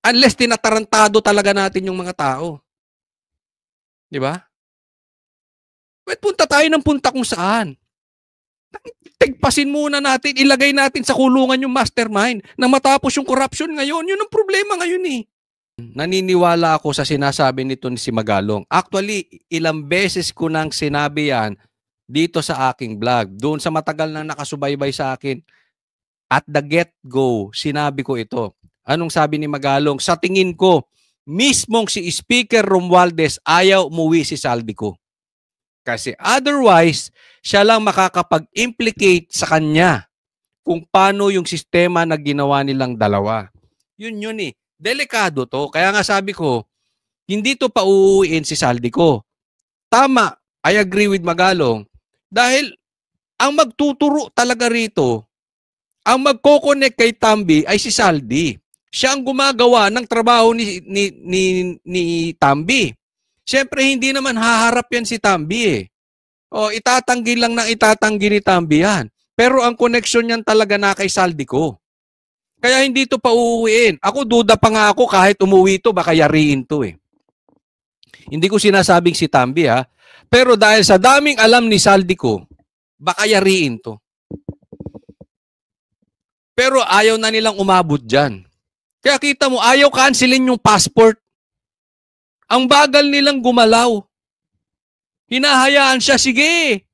Unless tinatarantado talaga natin yung mga tao. Di ba? Wait, punta tayo ng punta kung saan. Tigpasin muna natin, ilagay natin sa kulungan yung mastermind na matapos yung corruption ngayon. Yun ang problema ngayon eh. Naniniwala ako sa sinasabi nito ni si Magalong. Actually, ilang beses ko nang sinabi yan dito sa aking vlog. Doon sa matagal na nakasubaybay sa akin, at the get-go, sinabi ko ito. Anong sabi ni Magalong? Sa tingin ko, mismong si Speaker Romualdez ayaw umuwi si Saldico. Kasi otherwise, siya lang makakapag-implicate sa kanya kung paano yung sistema na ginawa nilang dalawa. Yun eh. Delikado to. Kaya nga sabi ko, hindi to pauuwiin si Saldico. Tama, I agree with Magalong. Dahil ang magtuturo talaga rito, ang magko-connect kay Tambi ay si Saldi. Siya ang gumagawa ng trabaho ni Tambi. Siyempre, hindi naman haharap yan si Tambi eh. O, itatanggi lang ng itatanggi ni Tambi yan. Pero ang connection niyan talaga na kay Saldico. Kaya hindi to pauuwiin. Ako, duda pa nga ako kahit umuwi to, baka yariin to eh. Hindi ko sinasabing si Tambi ha. Pero dahil sa daming alam ni Saldico, baka yariin to. Pero ayaw na nilang umabot dyan. Kaya kita mo, ayaw cancelin yung passport. Ang bagal nilang gumalaw. Hinahayaan siya, sige.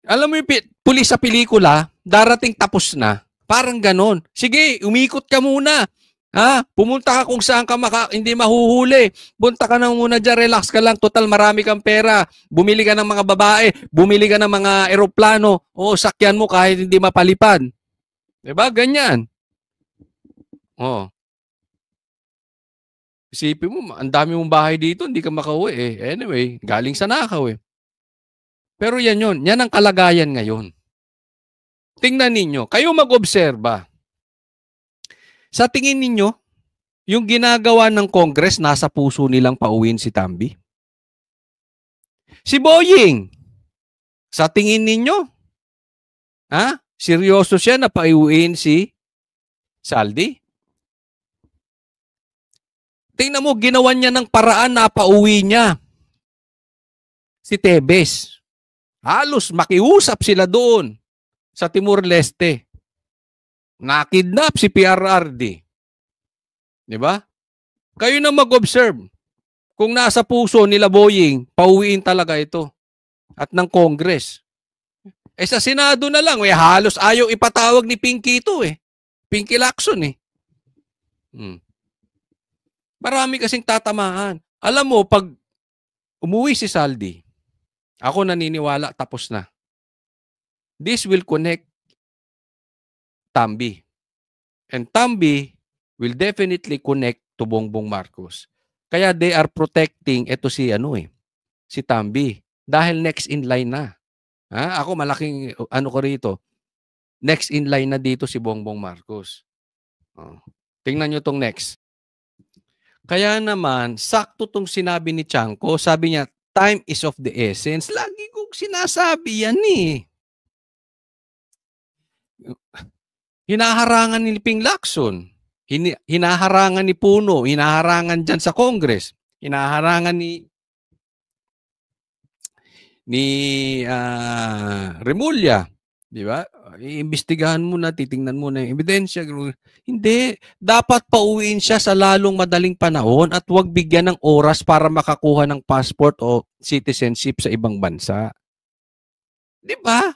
Alam mo yung pulis sa pelikula, darating tapos na. Parang ganon. Sige, umikot ka muna. Ha? Pumunta ka kung saan ka hindi mahuhuli. Punta ka na muna dyan, relax ka lang. Total, marami kang pera. Bumili ka ng mga babae. Bumili ka ng mga eroplano. O, sakyan mo kahit hindi mapalipad. Diba? Ganyan. Oh. Isipin mo, ang dami mong bahay dito, hindi ka makauwi eh. Anyway, galing sa nakaw eh. Pero yan yun. Yan ang kalagayan ngayon. Tingnan ninyo, kayo mag-obserba. Sa tingin ninyo, yung ginagawa ng Congress, nasa puso nilang pauwiin si Tambi? Si Boying, sa tingin ninyo, ha? Seryoso siya na pauwiin si Saldi? Tingnan mo, ginawa niya ng paraan na pauwi niya si Tebes. Halos makiusap sila doon sa Timor-Leste. Nakidnap si PRRD. Di ba? Kayo na mag-observe. Kung nasa puso nila Boying, pauwiin talaga ito. At ng Congress. Eh sa Senado na lang, halos ayaw ipatawag ni Pinky ito eh. Pinky Lacson eh. Marami kasing tatamaan. Alam mo, pag umuwi si Saldi, ako naniniwala tapos na. This will connect Tambi. And Tambi will definitely connect to Bongbong Marcos. Kaya they are protecting si Tambi. Dahil next in line na. Ha? Ako malaking ko rito. Next in line na dito si Bongbong Marcos. Tingnan nyo tong next. Kaya naman, sakto tong sinabi ni Chanko. Sabi niya, time is of the essence. Lagi kong sinasabi yan eh. Hinaharangan ni Ping Lacson. Hinaharangan ni Puno. Hinaharangan dyan sa Congress. Hinaharangan ni Remulla. Di ba? Iimbestigahan mo na, titingnan mo na yung ebidensya. Hindi. Dapat pauwiin siya sa lalong madaling panahon at huwag bigyan ng oras para makakuha ng passport o citizenship sa ibang bansa. Di ba?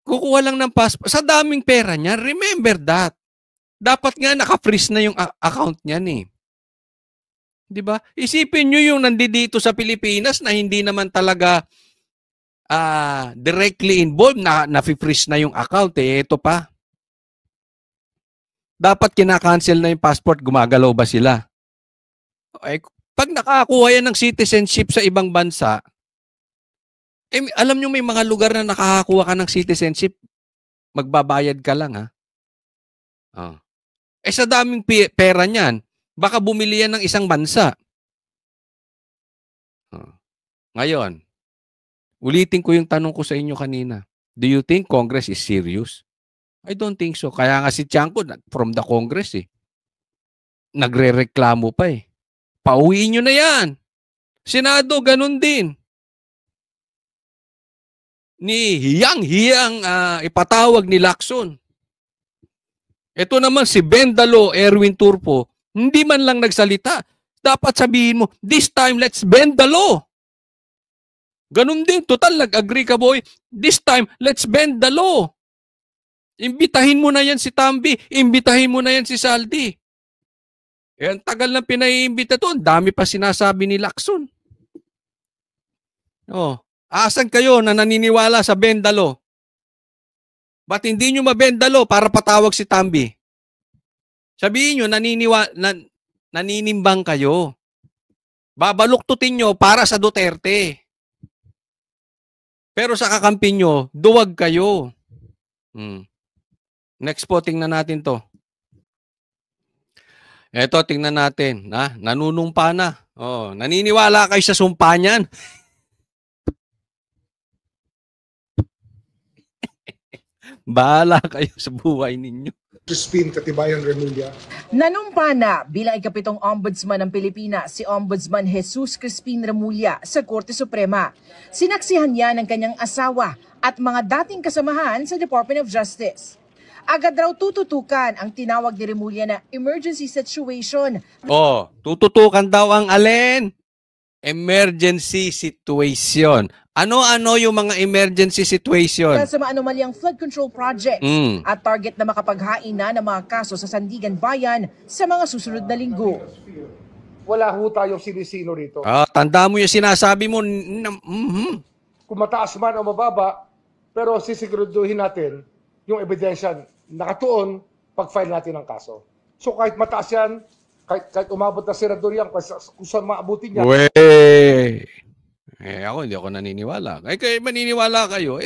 Kukuha lang ng passport. Sa daming pera niya, remember that. Dapat nga naka-freeze na yung account niya eh. Di ba? Isipin nyo yung nandito sa Pilipinas na hindi naman talaga directly involved na na-freeze na yung account eh. Ito pa. Dapat kinakancel na yung passport, gumagalaw ba sila? Eh, pag nakakuha yan ng citizenship sa ibang bansa, alam nyo may mga lugar na nakakakuha ka ng citizenship, magbabayad ka lang ha. Sa daming pera niyan, baka bumili yan ng isang bansa. Ngayon, ulitin ko yung tanong ko sa inyo kanina. Do you think Congress is serious? I don't think so. Kaya nga si Tiangco from the Congress nagrereklamo pa Pauwiin nyo na yan. Senado, ganun din. Ni hiyang ipatawag ni Lacson. Ito naman si Bendalo, Erwin Turpo, hindi man lang nagsalita. Dapat sabihin mo, this time let's bend the law. Ganun din, total nag-agree ka boy. This time, let's bend the law. Imbitahin mo na yan si Tambi, imbitahin mo na yan si Saldi. Ang tagal na pinaiimbita to, dami pa sinasabi ni Lacson. Asan kayo na naniniwala sa bend the law? Ba't hindi nyo mabendalo para patawag si Tambi? Sabihin nyo, naninimbang kayo. Babaluktutin nyo para sa Duterte. Pero sa kakampi nyo, duwag kayo. Next po, tingnan natin to. Eto, tingnan natin. Nanunumpa na. Naniniwala kayo sa sumpa niyan? Bahala kayo sa buhay ninyo. Crispin Katibayan Remulla. Nanumpa na bilang ikapitong ombudsman ng Pilipinas si Ombudsman Jesus Crispin Remulla sa Korte Suprema. Sinaksihan niya ng kanyang asawa at mga dating kasamahan sa Department of Justice. Agad raw tututukan ang tinawag ni Remulla na emergency situation. Tututukan daw ang alin? Emergency situation. Ano-ano yung mga emergency situation? Sa maanomalyang flood control project at target na makapaghain na ng mga kaso sa Sandigan Bayan sa mga susunod na linggo. Wala ho tayong sinisino rito. Tanda mo yung sinasabi mo. Kung mataas man o mababa, pero sisiguraduhin natin yung ebidensya nakatuon pag-file natin ng kaso. So kahit mataas yan, kahit umabot na senador yan, kung saan maabutin niya. Ako hindi ako naniniwala. Kaya maniniwala kayo,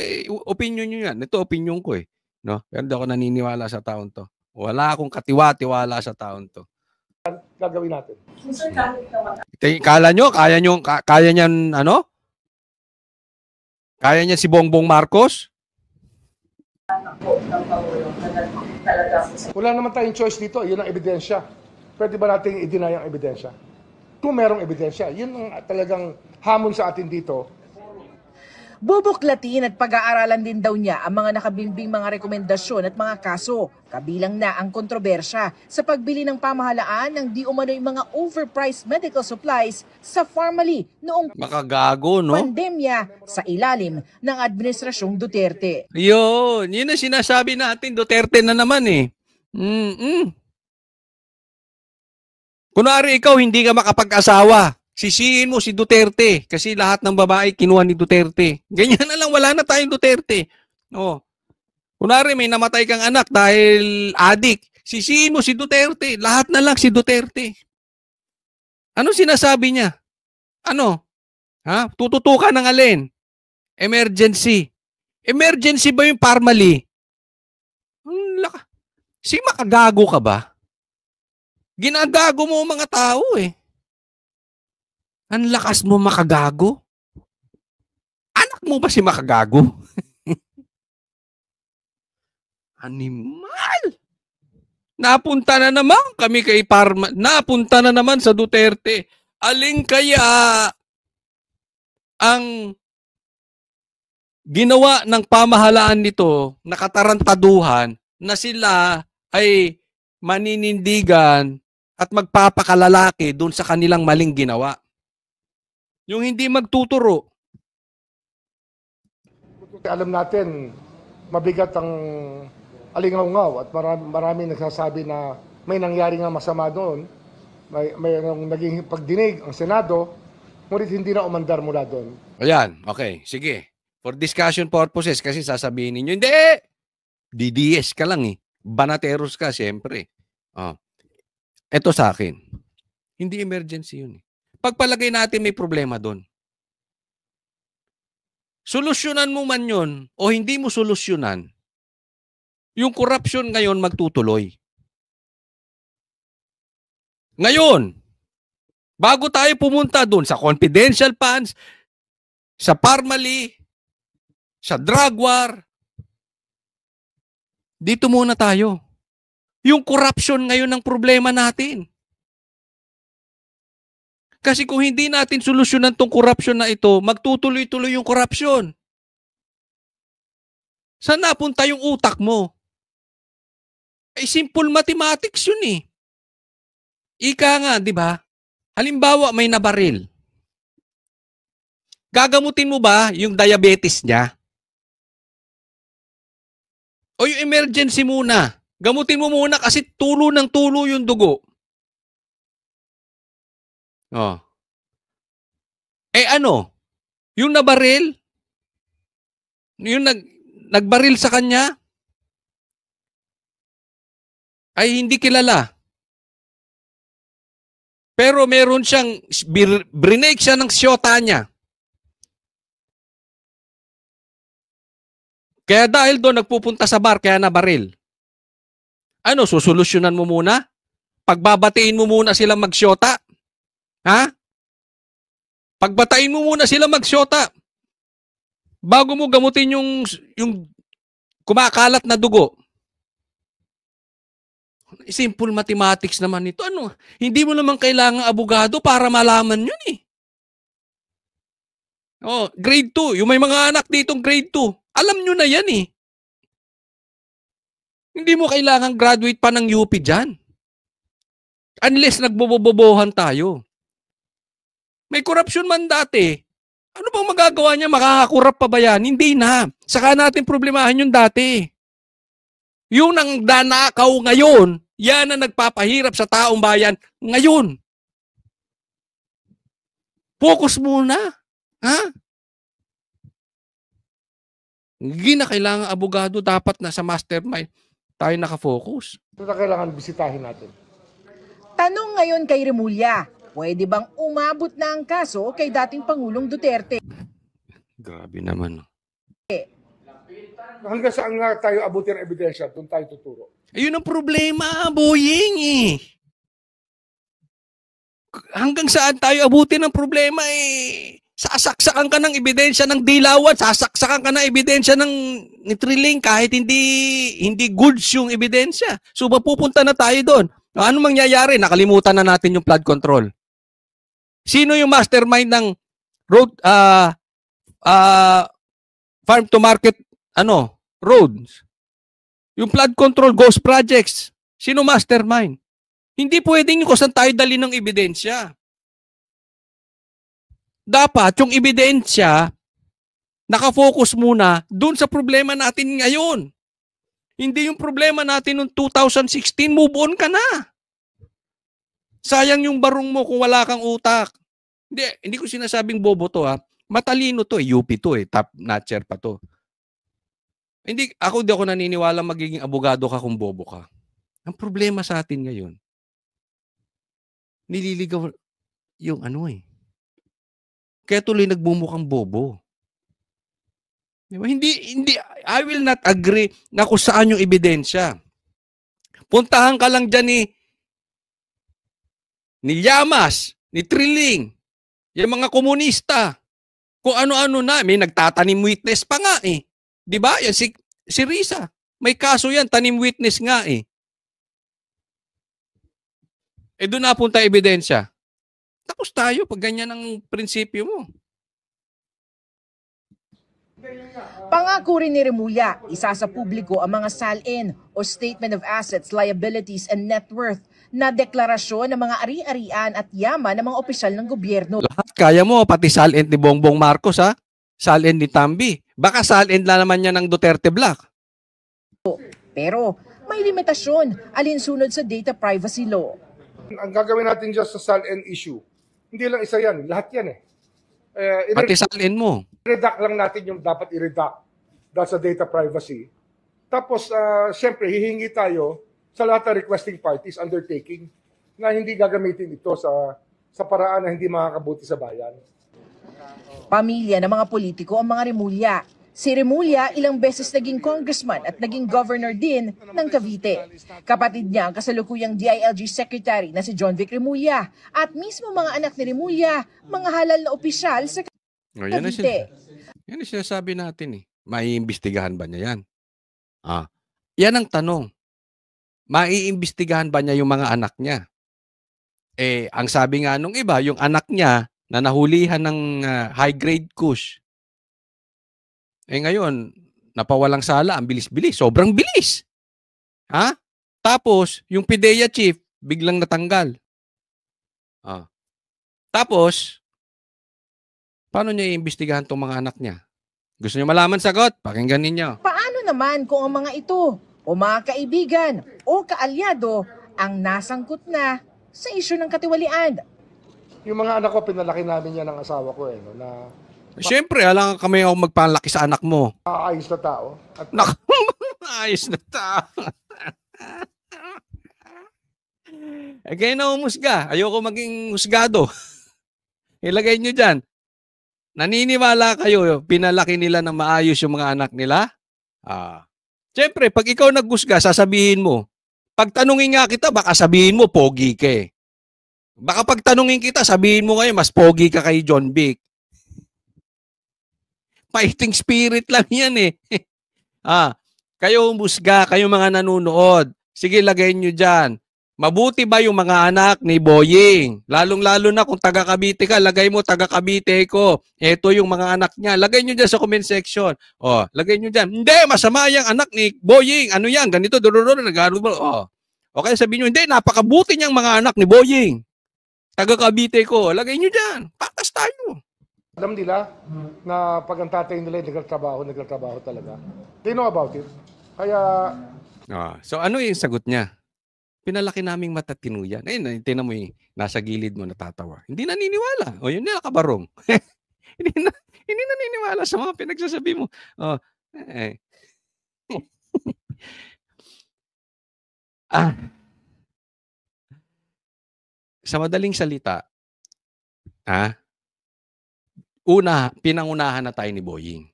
opinion nyo yan. Ito opinion ko No? Pero hindi ako naniniwala sa taon to. Wala akong katiwa-tiwala sa taon to. Gagawin natin. Kala nyo, kaya niyan, Kaya niyan si Bongbong Marcos? Wala naman tayong choice dito. Yun ang ebidensya. Pwede ba natin i-deny ang ebidensya? Kung merong ebidensya, yun ang talagang hamon sa atin dito. Bubuklatin at pag-aaralan din daw niya ang mga nakabimbing mga rekomendasyon at mga kaso. Kabilang na ang kontrobersya sa pagbili ng pamahalaan ng di umano'y mga overpriced medical supplies sa Pharmally noong makagago, no? Pandemya sa ilalim ng Administrasyong Duterte. Yun ang sinasabi natin, Duterte na naman Kunwari ikaw hindi ka makapag-asawa, sisihin mo si Duterte kasi lahat ng babae kinuha ni Duterte. Ganyan na lang, wala na tayong Duterte. Kunwari may namatay kang anak dahil adik, sisihin mo si Duterte, lahat na lang si Duterte. Ano sinasabi niya? Tututukan ng alin? Emergency. Emergency ba yung Pharmally? Makagago ka ba? Ginagago mo mga tao Ang lakas mo makagago. Anak mo ba si makagago? Animal! Napunta na naman kami kay Napunta na naman sa Duterte. Alin kaya ang ginawa ng pamahalaan nito na katarantaduhan na sila ay maninindigan at magpapakalalaki doon sa kanilang maling ginawa. Yung hindi magtuturo. Alam natin, mabigat ang alingaw-ngaw at marami nagsasabi na may nangyari nga masama doon. Mayroong naging pagdinig ang Senado, ngunit hindi na umandar mula doon. Ayan, okay, sige. For discussion purposes, kasi sasabihin ninyo, hindi! DDS ka lang Banateros ka, siyempre. Ito sa akin. Hindi emergency yun Pagpalagay natin may problema doon. Solusyonan mo man yun o hindi mo solusyonan, yung corruption ngayon magtutuloy. Ngayon, bago tayo pumunta doon sa confidential funds, sa Pharmally, sa drug war, Dito muna tayo. Yung corruption ngayon ang problema natin. Kasi kung hindi natin solusyonan tong corruption na ito, magtutuloy-tuloy yung corruption. Saan napunta yung utak mo? Ay simple mathematics yun eh. Ika nga, di ba? Halimbawa, may nabaril. Gagamutin mo ba yung diabetes niya? O yung emergency muna? Gamutin mo muna kasi tulo ng tulo yung dugo. Oh. Eh ano? Yung nabaril? Yung nagbaril sa kanya? Ay hindi kilala. Pero meron siyang, brinake siya ng siyota niya. Kaya dahil doon nagpupunta sa bar, kaya nabaril. Ano, susolusyonan mo muna? Pagbabatiin mo muna sila magsyota? Ha? Pagbatain mo muna sila magsyota. Bago mo gamutin yung kumakalat na dugo. Simple mathematics naman ito. Ano? Hindi mo naman kailangang abogado para malaman yun eh. Oh, grade 2. Yung may mga anak ditong grade 2. Alam nyo na yan eh. Hindi mo kailangang graduate pa ng UP dyan. Unless nagbobobobohan tayo. May corruption man dati. Ano bang magagawa niya? Makakakurap pa ba yan? Hindi na. Saka natin problemahan yung dati. Yung nang danakaw ngayon, yan ang nagpapahirap sa taong bayan ngayon. Focus muna. Ha? Hindi na kailangan abogado, dapat na sa mastermind tayo nakafocus. Ito na kailangan bisitahin natin. Tanong ngayon kay Remulla, pwede bang umabot na ang kaso kay dating Pangulong Duterte? Grabe naman. Hanggang saan nga tayo abutin ang ebidensya, doon tayo tuturo. Ayun ang problema, Boying eh. Hanggang saan tayo abutin ang problema eh. Sasaksakan ka ng ebidensya ng Dilawan, sasaksakan ka ng ebidensya ng Trilling kahit hindi goods yung ebidensya. So mapupunta na tayo doon. Ano mangyayari? Nakalimutan na natin yung flood control. Sino yung mastermind ng road farm to market roads? Yung flood control ghost projects. Sino mastermind? Hindi pwedeng kung saan tayo dali ng ebidensya. Dapat yung ebidensya nakafocus muna dun sa problema natin ngayon. Hindi yung problema natin noong 2016, move on ka na. Sayang yung barong mo kung wala kang utak. Hindi ko sinasabing bobo to ha. Matalino to UP to top notcher pa to. Hindi ako naniniwala magiging abogado ka kung bobo ka. Ang problema sa atin ngayon, nililigaw yung Kaya tuloy nagbumukhang bobo. Diba? Hindi, I will not agree na kung saan yung ebidensya. Puntahan ka lang dyan ni Llamas, ni Trilling, yung mga komunista. Kung ano-ano na, may nagtatanim witness pa nga eh. Di ba? Yan si Risa. May kaso yan, tanim witness nga eh. Doon napunta ebidensya. Tapos tayo pag ganyan ang prinsipyo mo. Pangako rin ni Remulla, isa sa publiko ang mga SALN o Statement of Assets, Liabilities and Net Worth na deklarasyon ng mga ari-arian at yaman ng mga opisyal ng gobyerno. Lahat kaya mo, pati SALN ni Bongbong Marcos ha? SALN ni Tambi. Baka SALN na naman niya ng Duterte Black. Pero may limitasyon alinsunod sa data privacy law. Ang gagawin natin dyan sa SALN issue, hindi lang isa yan, lahat yan eh. Pati SALN mo. I-redact lang natin yung dapat i-redact dahil sa data privacy. Tapos, siyempre, hihingi tayo sa lahat ng requesting parties undertaking na hindi gagamitin ito sa paraan na hindi makakabuti sa bayan. Pamilya ng mga politiko ang mga Remulla. Si Remulla ilang beses naging congressman at naging governor din ng Cavite. Kapatid niya ang kasalukuyang DILG secretary na si John Vic Remulla at mismo mga anak ni Remulla, mga halal na opisyal sa Cavite. Yan ang sinasabi natin eh. Maiimbestigahan ba niya yan? Yan ang tanong. Maiimbestigahan ba niya yung mga anak niya? Ang sabi nga nung iba, yung anak niya na nahulihan ng high-grade kush. Ngayon, napawalang sala, ang bilis-bilis. Sobrang bilis. Ha? Tapos, yung PIDEA chief, biglang natanggal. Tapos, paano niya iimbestigahan tong mga anak niya? Gusto niyo malaman sagot? Pakinggan ninyo. Paano naman kung ang mga ito o mga kaibigan o kaalyado ang nasangkot na sa isyu ng katiwalian? Yung mga anak ko, pinalaki namin yan ng asawa ko na Siyempre, alam kami ako magpalaki sa anak mo. maayos na tao. At Ayos na tao. Kaya na umusga. Ayoko maging husgado. Ilagay nyo dyan. Naniniwala kayo, pinalaki nila ng maayos yung mga anak nila? Siyempre, pag ikaw naghusga, sasabihin mo. Pag tanungin nga kita, baka sabihin mo, pogi ka eh. Baka pag tanungin kita, sabihin mo ngayon, mas pogi ka kay John Vic. Fighting spirit lang yan eh. Kayo humusga, kayo mga nanonood. Sige, lagay nyo dyan. Mabuti ba yung mga anak ni Boying? Lalong-lalo na kung taga Cavite ka, lagay mo taga Cavite ko. Ito yung mga anak niya. Lagay nyo dyan sa comment section. Lagay nyo dyan. Hindi, masama yung anak ni Boying. Ano yan? Ganito, Okay, sabihin nyo, hindi, napakabuti niyang mga anak ni Boying. Taga Cavite ko. Lagay nyo dyan. Patas tayo. alam nila na pag ang tatay nila nagkatrabaho talaga. They know about it. Kaya So ano yung sagot niya? Pinalaki naming matatino yan. Tinan mo yung nasa gilid mo natatawa. Hindi naniniwala. Yun nila kabarong. hindi naniniwala sa mga pinagsasabi mo. Sa madaling salita, pinangunahan na tayo ni Boying.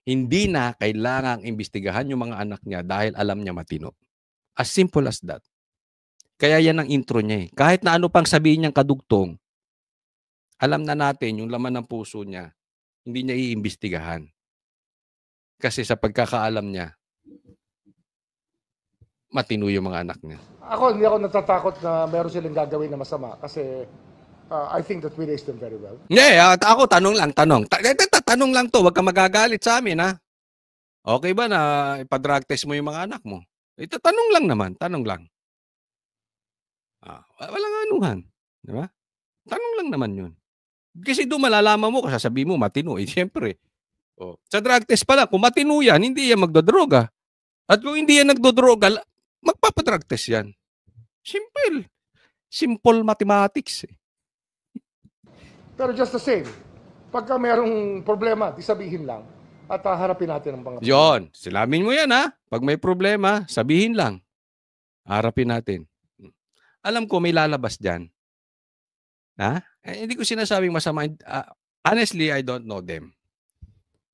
Hindi na kailangang imbestigahan yung mga anak niya dahil alam niya matino. As simple as that. Kaya yan ang intro niya eh. Kahit na ano pang sabihin niyang kadugtong, alam na natin yung laman ng puso niya, hindi niya iimbestigahan. Kasi sa pagkakaalam niya, matino yung mga anak niya. hindi ako natatakot na meron silang gagawin na masama kasi I think that we raised them very well. Ako, tanong lang. Tanong lang to, wag ka magagalit sa amin, ha? Okay ba na ipa-drug test mo yung mga anak mo? Tanong lang naman, tanong lang. Walang anuhan. Di ba? Tanong lang naman yun. Kasi doon malalaman mo, sasabihin mo, matino. Siyempre. Sa drug test pala, kung matino yan, hindi yan magdodroga. At kung hindi yan nagdodroga, magpapadrug test yan. Simple. Simple mathematics. Pero just the same, pagka merong problema, di sabihin lang at harapin natin ang mga Yon, silamin mo yan ha. Pag may problema, sabihin lang. Harapin natin. Alam ko may lalabas dyan. Hindi ko sinasabing masama. Honestly, I don't know them.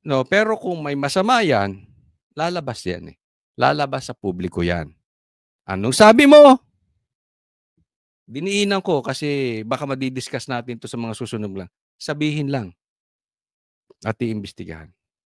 No, pero kung may masama yan, lalabas yan eh. Lalabas sa publiko yan. Anong sabi mo? Diniinan ko kasi baka madidiscuss natin to sa mga susunod lang. Sabihin lang at iimbestigahan.